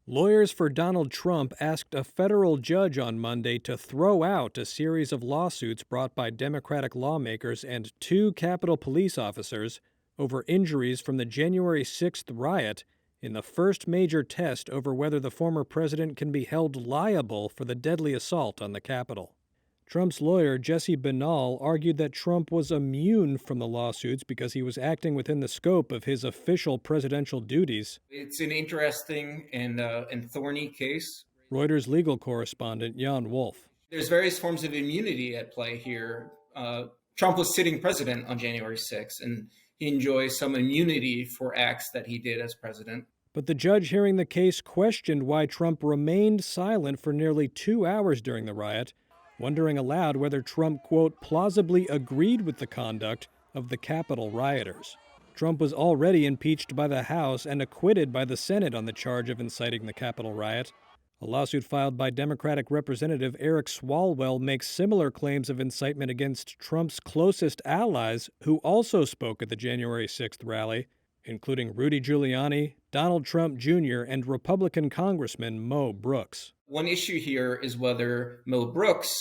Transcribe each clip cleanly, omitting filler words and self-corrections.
Lawyers for Donald Trump asked a federal judge on Monday to throw out a series of lawsuits brought by Democratic lawmakers and two Capitol Police officers over injuries from the January 6th riot in the first major test over whether the former president can be held liable for the deadly assault on the Capitol. Trump's lawyer, Jesse Binnall, argued that Trump was immune from the lawsuits because he was acting within the scope of his official presidential duties. It's an interesting and thorny case. Reuters legal correspondent Jan Wolf. There's various forms of immunity at play here. Trump was sitting president on January 6th, and he enjoys some immunity for acts that he did as president. But the judge hearing the case questioned why Trump remained silent for nearly 2 hours during the riot, wondering aloud whether Trump, quote, plausibly agreed with the conduct of the Capitol rioters. Trump was already impeached by the House and acquitted by the Senate on the charge of inciting the Capitol riot. A lawsuit filed by Democratic Representative Eric Swalwell makes similar claims of incitement against Trump's closest allies, who also spoke at the January 6th rally, including Rudy Giuliani, Donald Trump Jr., and Republican Congressman Mo Brooks. One issue here is whether Mo Brooks,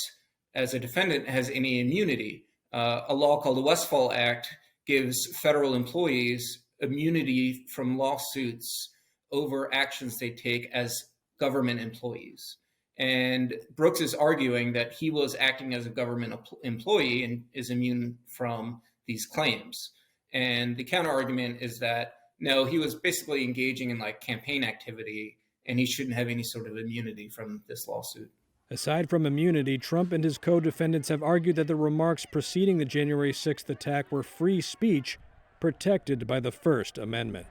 as a defendant, has any immunity. A law called the Westfall Act gives federal employees immunity from lawsuits over actions they take as government employees. And Brooks is arguing that he was acting as a government employee and is immune from these claims. And the counter argument is that, no, he was basically engaging in like campaign activity and he shouldn't have any sort of immunity from this lawsuit. Aside from immunity, Trump and his co-defendants have argued that the remarks preceding the January 6th attack were free speech protected by the First Amendment.